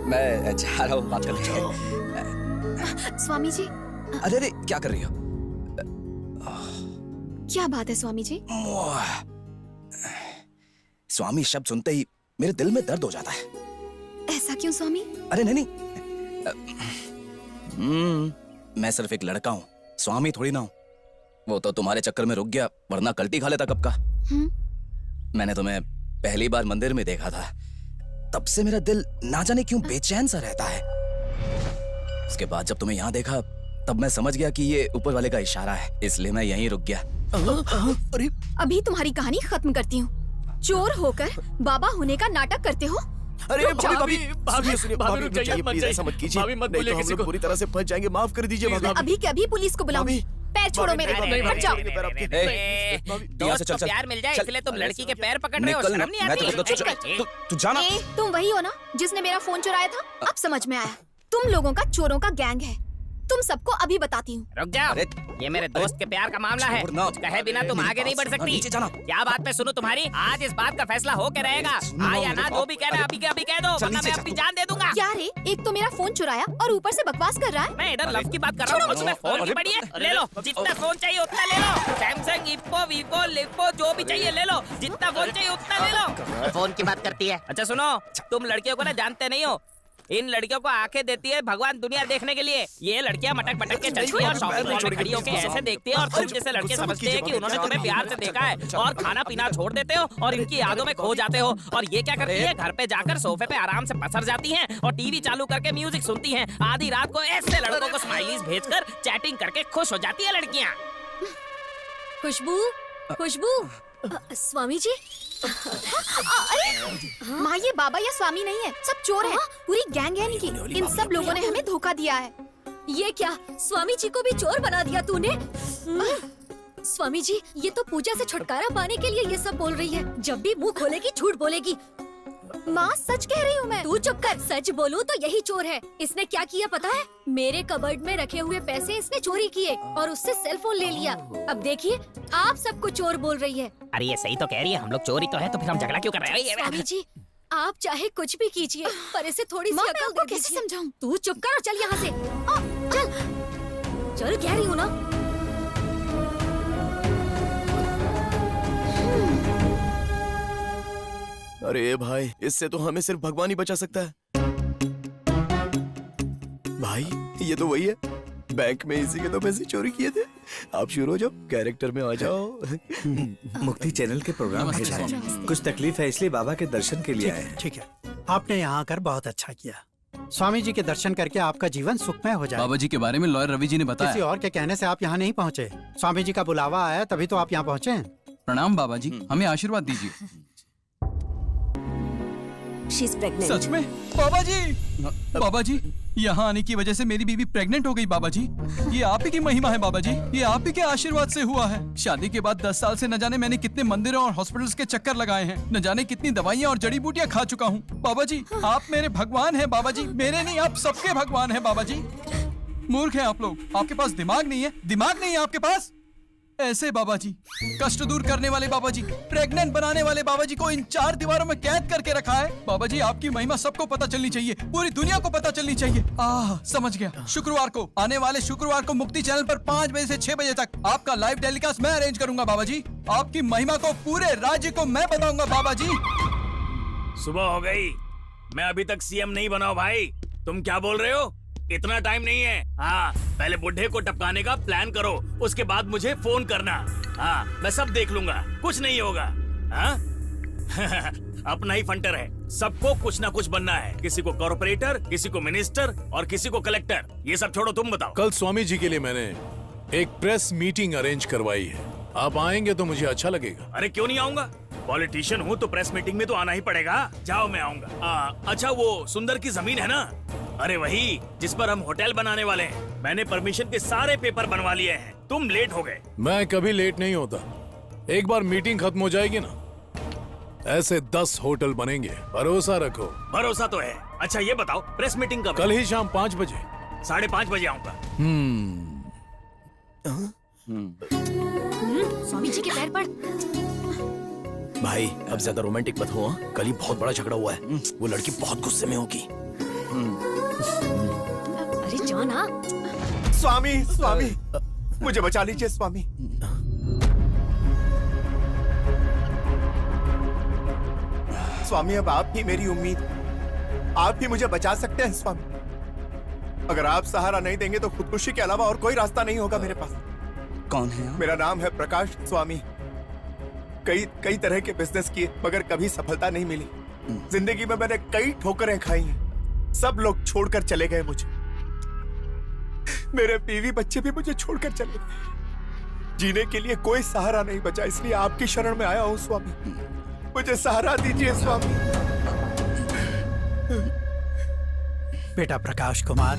मैं जा रहा हूँ बात करने। स्वामी जी। अरे अरे क्या कर रही हो? क्या बात है स्वामी जी? स्वामी शब्द सुनते ही मेरे दिल में दर्द हो जाता है। ऐसा क्यों स्वामी? अरे नहीं मैं सिर्फ एक लड़का हूँ, स्वामी थोड़ी ना हूँ। वो तो तुम्हारे चक्कर में रुक गया, वरना कल्टी खा लेता कब का। मैंने तुम्हें पहली बार मंदिर में देखा था, तब से मेरा दिल ना जाने क्यों बेचैन सा रहता है। उसके बाद जब तुम्हें यहाँ देखा तब मैं समझ गया कि ये ऊपर वाले का इशारा है, इसलिए मैं यहीं रुक गया। अरे अभी तुम्हारी कहानी खत्म करती हूँ। चोर होकर बाबा होने का नाटक करते हो? अरे भाभी सुनिए, भाभी प्लीज ऐसा मत कीजिए, भाभी मत बोलिए किसी को। पूरी तरह से फंस जाएंगे, माफ कर दीजिए भाभी। अभी के अभी पुलिस को बुलाऊंगी। पैर छोड़ो मेरे, हट जाओ। यहाँ से चल चल। प्यार मिल जाए इसलिए तुम लड़की के पैर पकड़ रहे हो, निकल शर्म नहीं मैं आती? तू जाना। तुम वही हो ना जिसने मेरा फोन चुराया था? अब समझ में आया, तुम लोगों का चोरों का गैंग है। तुम सबको अभी बताती हूँ। रुक जाओ, ये मेरे दोस्त के प्यार का मामला है, कुछ कहे बिना तुम आगे नहीं बढ़ सकती। क्या बात पे सुनो तुम्हारी, आज इस बात का फैसला हो के रहेगा। हाँ या ना, जो भी कहना अभी के अभी कह दो, वरना मैं अपनी जान दे दूंगा। क्या रे, एक तो मेरा फोन चुराया और ऊपर से बकवास कर रहा है। मैं इधर लव की बात कर रहा हूँ, उसमें फोन की पड़ी है। ले लो, जितना फोन चाहिए उतना ले लो। सैमसंग, इप्पो, वीवो, लिप्पो, जो भी चाहिए ले लो। जितना फोन चाहिए उतना ले लो। फोन की बात करती है। अच्छा सुनो, तुम लड़कियों को ना जानते नहीं हो, इन लड़कियों को आंखें देती है भगवान दुनिया देखने के लिए। ये लड़कियां मटक मटक के चलती है और शॉपिंग मॉल में खड़ी होकर ऐसे देखती है, और तुम जैसे लड़के समझते हैं कि उन्होंने तुम्हें प्यार से देखा है और खाना पीना छोड़ देते हो और इनकी यादों में खो जाते हो। और ये क्या करती है, घर पे जाकर सोफे पे आराम से पसर जाती हैं और टीवी चालू करके म्यूजिक सुनती हैं। आधी रात को ऐसे लड़कों को स्माइलीज भेजकर चैटिंग करके खुश हो जाती है लड़कियां। खुशबू, खुशबू। स्वामी जी। अरे माँ, ये बाबा या स्वामी नहीं है, सब चोर हैं। पूरी गैंग है इनकी। इन सब लोगों ने हमें धोखा दिया है। ये क्या, स्वामी जी को भी चोर बना दिया तूने? स्वामी जी, ये तो पूजा से छुटकारा पाने के लिए ये सब बोल रही है। जब भी मुंह खोलेगी झूठ बोलेगी। माँ सच कह रही हूँ मैं। तू चुप कर, सच बोलूं तो यही चोर है। इसने क्या किया पता है? मेरे कबर्ड में रखे हुए पैसे इसने चोरी किए और उससे सेल फोन ले लिया। अब देखिए, आप सबको चोर बोल रही है। अरे ये सही तो कह रही है, हम लोग चोरी तो है, तो फिर हम झगड़ा क्यों कर रहे हैं? स्वामी जी, आप चाहे कुछ भी कीजिए, पर इसे थोड़ी सी अकल दे कैसे दीजिए। समझाऊं? तू चुप कर और चल यहाँ से। चल कह रही हूँ ना। अरे भाई, इससे तो हमें सिर्फ भगवान ही बचा सकता है। भाई ये तो वही है, बैंक में इसी के तो पैसे चोरी किए थे। आप शुरू हो जाओ, कैरेक्टर में आ जाओ। मुक्ति चैनल के प्रोग्राम है शायद। कुछ तकलीफ है इसलिए बाबा के दर्शन के लिए आए हैं। ठीक है, आपने यहाँ आकर बहुत अच्छा किया। स्वामी जी के दर्शन करके आपका जीवन सुखमय हो जाए। बाबा जी के बारे में लॉयर रवि जी ने बताया। किसी और के कहने से आप यहाँ नहीं पहुँचे, स्वामी जी का बुलावा आया तभी तो आप यहाँ पहुँचे हैं। प्रणाम बाबा जी, हमें आशीर्वाद दीजिए। सच में? बाबा जी, बाबा जी, यहाँ आने की वजह से मेरी बीवी प्रेग्नेंट हो गई बाबा जी। ये आप ही की महिमा है बाबा जी, ये आप ही के आशीर्वाद से हुआ है। शादी के बाद 10 साल से न जाने मैंने कितने मंदिरों और हॉस्पिटल्स के चक्कर लगाए हैं, न जाने कितनी दवाइयाँ और जड़ी बूटियाँ खा चुका हूँ। बाबा जी, आप मेरे भगवान हैं बाबा जी, मेरे नहीं आप सबके भगवान हैं बाबा जी। मूर्ख हैं आप लोग, आपके पास दिमाग नहीं है, दिमाग नहीं है आपके पास। ऐसे बाबा जी, कष्ट दूर करने वाले बाबा जी, प्रेग्नेंट बनाने वाले बाबा जी को इन 4 दीवारों में कैद करके रखा है। बाबा जी, आपकी महिमा सबको पता चलनी चाहिए, पूरी दुनिया को पता चलनी चाहिए। समझ गया। शुक्रवार को, आने वाले शुक्रवार को मुक्ति चैनल पर 5 बजे से 6 बजे तक आपका लाइव टेलीकास्ट मैं अरेंज करूंगा बाबा जी। आपकी महिमा को पूरे राज्य को मैं बताऊंगा बाबा जी। सुबह हो गई, मैं अभी तक सीएम नहीं बना भाई। तुम क्या बोल रहे हो? इतना टाइम नहीं है। हाँ, पहले बुढ़े को टपकाने का प्लान करो, उसके बाद मुझे फोन करना। हाँ, मैं सब देख लूंगा, कुछ नहीं होगा। हाँ? अपना ही फंटर है, सबको कुछ ना कुछ बनना है। किसी को कॉर्पोरेटर, किसी को मिनिस्टर और किसी को कलेक्टर। ये सब छोड़ो, तुम बताओ। कल स्वामी जी के लिए मैंने एक प्रेस मीटिंग अरेंज करवाई है, आप आएंगे तो मुझे अच्छा लगेगा। अरे क्यों नहीं आऊंगा, पॉलिटिशियन हूँ तो प्रेस मीटिंग में तो आना ही पड़ेगा। जाओ, मैं आऊंगा। अच्छा, वो सुंदर की जमीन है ना? अरे वही जिस पर हम होटल बनाने वाले हैं। मैंने परमिशन के सारे पेपर बनवा लिए हैं। तुम लेट हो गए। मैं कभी लेट नहीं होता। एक बार मीटिंग खत्म हो जाएगी ना, ऐसे 10 होटल बनेंगे, भरोसा रखो। भरोसा तो है। अच्छा ये बताओ, प्रेस मीटिंग कब? कल ही शाम 5 बजे। 5:30 बजे आऊंगा। स्वामी जी के पैर पड़। भाई अब ज्यादा रोमांटिक मत हो, कल ही बहुत बड़ा झगड़ा हुआ है। वो लड़की बहुत गुस्से में होगी। अरे जाना। स्वामी स्वामी मुझे बचा लीजिए स्वामी। स्वामी अब आप ही मेरी उम्मीद, आप ही मुझे बचा सकते हैं स्वामी। अगर आप सहारा नहीं देंगे तो खुदकुशी के अलावा और कोई रास्ता नहीं होगा मेरे पास। कौन है आप? मेरा नाम है प्रकाश स्वामी। कई तरह के बिजनेस किए मगर कभी सफलता नहीं मिली। जिंदगी में मैंने कई ठोकरें खाई हैं। सब लोग छोड़कर चले गए मुझे। मेरे बीवी बच्चे भी मुझे छोड़कर चले गए। जीने के लिए कोई सहारा नहीं बचा, इसलिए आपकी शरण में आया हूं स्वामी। मुझे सहारा दीजिए स्वामी। बेटा प्रकाश कुमार,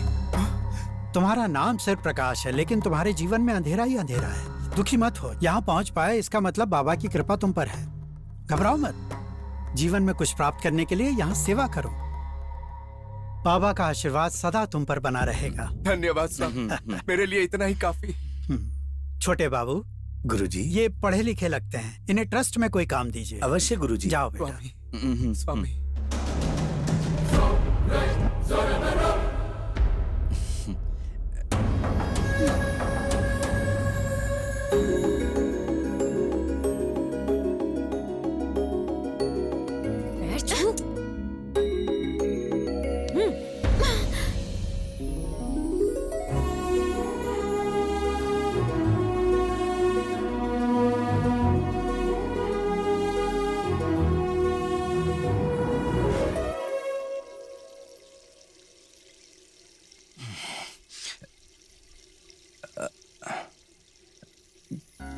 तुम्हारा नाम सिर्फ प्रकाश है, लेकिन तुम्हारे जीवन में अंधेरा ही अंधेरा है। दुखी मत हो, यहाँ पहुँच पाए इसका मतलब बाबा की कृपा तुम पर है। घबराओ मत, जीवन में कुछ प्राप्त करने के लिए यहाँ सेवा करो। बाबा का आशीर्वाद सदा तुम पर बना रहेगा। धन्यवाद स्वामी, मेरे लिए इतना ही काफी। छोटे बाबू, गुरुजी। ये पढ़े लिखे लगते हैं, इन्हें ट्रस्ट में कोई काम दीजिए। अवश्य गुरुजी। जाओ बेटा। स्वामी स्वामी।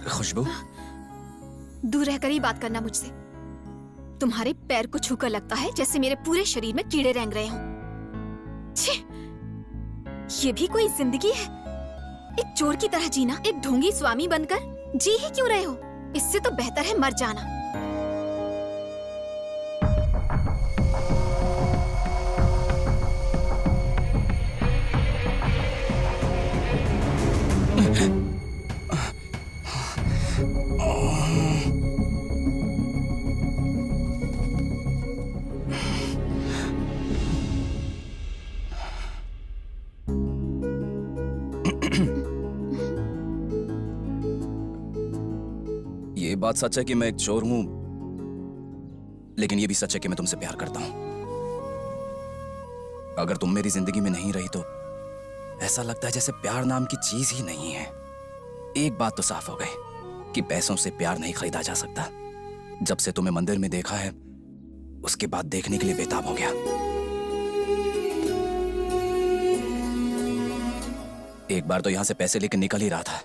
खुशबू, दूर रहकर ही बात करना मुझसे। तुम्हारे पैर को छूकर लगता है जैसे मेरे पूरे शरीर में कीड़े रेंग रहे हों। छी! ये भी कोई जिंदगी है? एक चोर की तरह जीना, एक ढोंगी स्वामी बनकर जी ही क्यों रहे हो? इससे तो बेहतर है मर जाना। ये बात सच है कि मैं एक चोर हूं, लेकिन ये भी सच है कि मैं तुमसे प्यार करता हूं। अगर तुम मेरी जिंदगी में नहीं रही तो ऐसा लगता है जैसे प्यार नाम की चीज ही नहीं है। एक बात तो साफ हो गई कि पैसों से प्यार नहीं खरीदा जा सकता। जब से तुम्हें मंदिर में देखा है, उसके बाद देखने के लिए बेताब हो गया। एक बार तो यहां से पैसे लेकर निकल ही रहा था,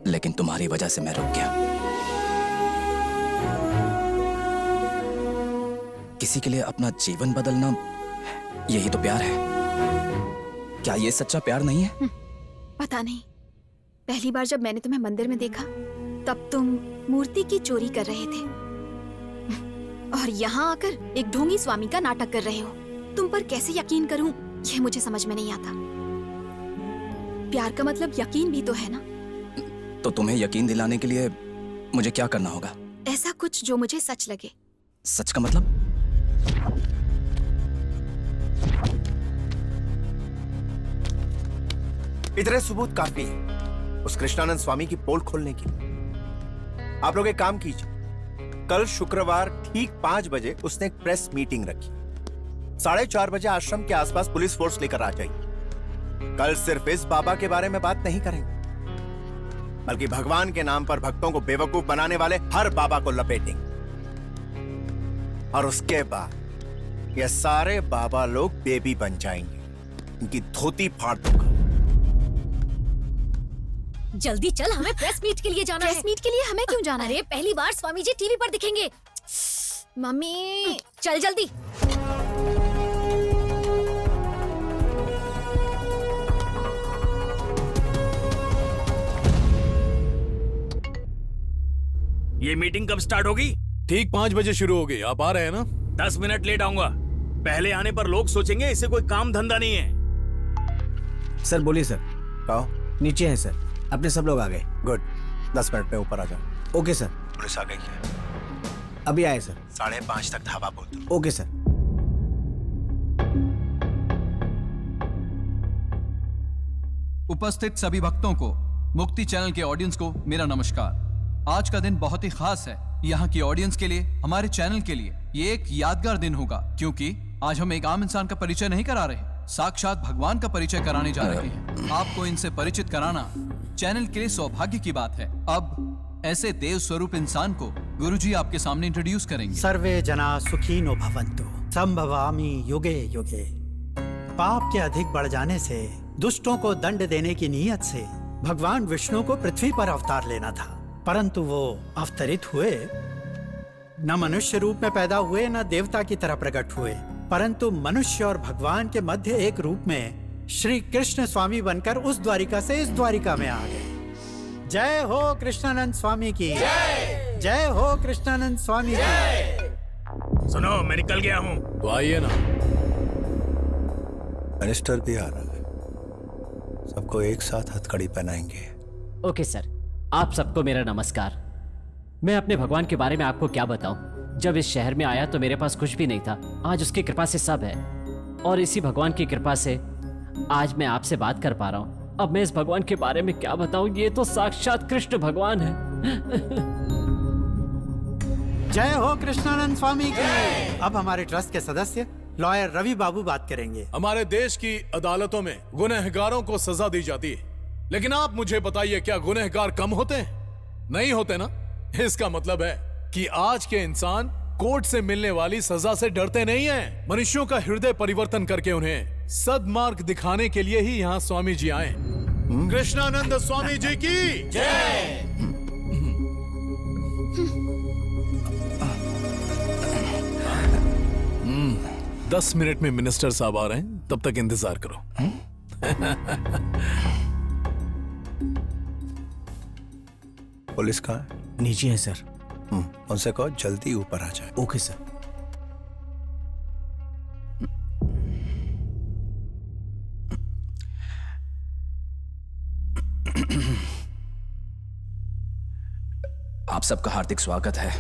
लेकिन तुम्हारी वजह से मैं रुक गया। किसी के लिए अपना जीवन बदलना, यही तो प्यार है। क्या ये सच्चा प्यार नहीं है? पता नहीं, पहली बार जब मैंने तुम्हें मंदिर में देखा तब तुम मूर्ति की चोरी कर रहे थे, और यहाँ आकर एक ढोंगी स्वामी का नाटक कर रहे हो। तुम पर कैसे यकीन करूं, यह मुझे समझ में नहीं आता। प्यार का मतलब यकीन भी तो है ना। तो तुम्हें यकीन दिलाने के लिए मुझे क्या करना होगा? ऐसा कुछ जो मुझे सच लगे। सच का मतलब? इतने सबूत काफी है उस कृष्णानंद स्वामी की पोल खोलने के लिए। आप लोग एक काम कीजिए, कल शुक्रवार ठीक 5 बजे उसने एक प्रेस मीटिंग रखी। 4:30 बजे आश्रम के आसपास पुलिस फोर्स लेकर आ जाइए। कल सिर्फ इस बाबा के बारे में बात नहीं करेंगे, बल्कि भगवान के नाम पर भक्तों को बेवकूफ बनाने वाले हर बाबा को लपेटेंगे। और उसके बाद ये सारे बाबा लोग बेबी बन जाएंगे। उनकी धोती फाड़ दूंगा। जल्दी चल, हमें प्रेस मीट के लिए जाना है। प्रेस मीट के लिए हमें क्यों जाना है? अरे पहली बार स्वामी जी टीवी पर दिखेंगे। मम्मी, चल जल्दी। ये मीटिंग कब स्टार्ट होगी? ठीक 5 बजे शुरू होगी। आप आ रहे हैं ना? 10 मिनट लेट आऊंगा। पहले आने पर लोग सोचेंगे इसे कोई काम धंधा नहीं है। सर बोलिए सर। कहो। नीचे हैं सर, अपने सब लोग आ गए। गुड, 10 मिनट में ऊपर आ जाओ। Okay sir. पुलिस आ गई है। अभी आए सर। 5:30 तक धावा बोल दो। Okay sir. उपस्थित सभी भक्तों को, मुक्ति चैनल के ऑडियंस को मेरा नमस्कार। आज का दिन बहुत ही खास है यहाँ की ऑडियंस के लिए, हमारे चैनल के लिए। ये एक यादगार दिन होगा क्योंकि आज हम एक आम इंसान का परिचय नहीं करा रहे, साक्षात भगवान का परिचय कराने जा रहे हैं। आपको इनसे परिचित कराना चैनल के लिए सौभाग्य की बात है। अब ऐसे देव स्वरूप इंसान को गुरुजी आपके सामने इंट्रोड्यूस करेंगे। सर्वे जना सुखीनो भवन्तु, संभवामि युगे युगे। पाप के अधिक बढ़ जाने से, दुष्टों को दंड देने की नीयत से भगवान विष्णु को पृथ्वी पर अवतार लेना था, परंतु वो अवतरित हुए न मनुष्य रूप में पैदा हुए, न देवता की तरह प्रकट हुए, परंतु मनुष्य और भगवान के मध्य एक रूप में श्री कृष्ण स्वामी बनकर उस द्वारिका से इस द्वारिका में आ गए। जय हो कृष्णानंद स्वामी की जय हो कृष्णानंद स्वामी की। सुनो, मैं निकल गया हूँ। तो आइए ना। मिनिस्टर भी आ रहा है, सबको एक साथ हथकड़ी पहनाएंगे। ओके सर, आप सबको मेरा नमस्कार। मैं अपने भगवान के बारे में आपको क्या बताऊं। जब इस शहर में आया तो मेरे पास कुछ भी नहीं था, आज उसकी कृपा से सब है, और इसी भगवान की कृपा से आज मैं आपसे बात कर पा रहा हूं। अब मैं इस भगवान के बारे में क्या बताऊं, ये तो साक्षात कृष्ण भगवान है। जय हो कृष्णानंद स्वामी की। अब हमारे ट्रस्ट के सदस्य लॉयर रवि बाबू बात करेंगे। हमारे देश की अदालतों में गुनहगारों को सजा दी जाती है, लेकिन आप मुझे बताइए, क्या गुनहगार कम होते हैं? नहीं होते ना। इसका मतलब है कि आज के इंसान कोर्ट से मिलने वाली सजा से डरते नहीं हैं। मनुष्यों का हृदय परिवर्तन करके उन्हें सद्मार्ग दिखाने के लिए ही यहाँ स्वामी जी आए। कृष्णानंद स्वामी जी की जय। 10 मिनट में मिनिस्टर साहब आ रहे हैं, तब तक इंतजार करो। पुलिस कहाँ है? नीचे है सर। उनसे कहो जल्दी ऊपर आ जाए। Okay sir. आप सबका हार्दिक स्वागत है।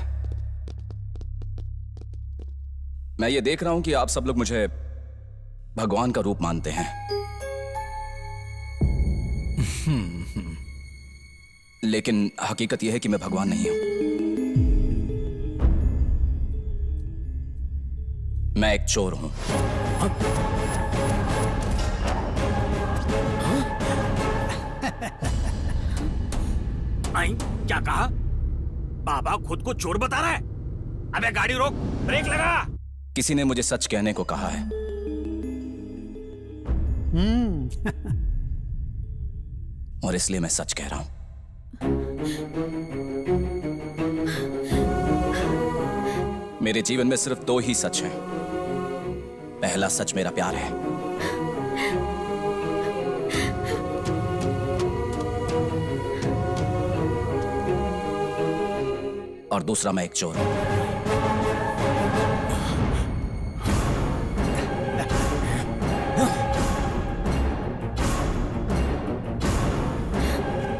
मैं ये देख रहा हूं कि आप सब लोग मुझे भगवान का रूप मानते हैं, लेकिन हकीकत यह है कि मैं भगवान नहीं हूं। मैं एक चोर हूं। आई, क्या कहा? बाबा खुद को चोर बता रहा है? अबे गाड़ी रोक, ब्रेक लगा। किसी ने मुझे सच कहने को कहा है। और इसलिए मैं सच कह रहा हूं। मेरे जीवन में सिर्फ 2 ही सच हैं। पहला सच मेरा प्यार है, और दूसरा मैं एक चोर हूं।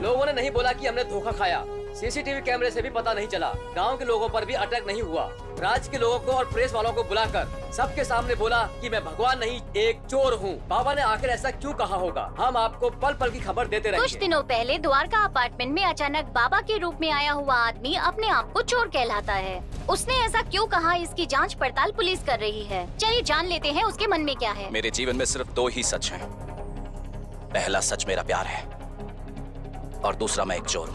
लोगों ने नहीं बोला कि हमने धोखा खाया। सीसीटीवी कैमरे से भी पता नहीं चला। गांव के लोगों पर भी अटैक नहीं हुआ। राज्य के लोगों को और प्रेस वालों को बुलाकर सबके सामने बोला कि मैं भगवान नहीं, एक चोर हूँ। बाबा ने आखिर ऐसा क्यों कहा होगा, हम आपको पल पल की खबर देते रहेंगे। कुछ दिनों पहले द्वारका अपार्टमेंट में अचानक बाबा के रूप में आया हुआ आदमी अपने आप को चोर कहलाता है। उसने ऐसा क्यों कहा, इसकी जांच पड़ताल पुलिस कर रही है। चलिए जान लेते हैं उसके मन में क्या है। मेरे जीवन में सिर्फ 2 ही सच हैं। पहला सच मेरा प्यार है, और दूसरा मैं एक चोर हूं।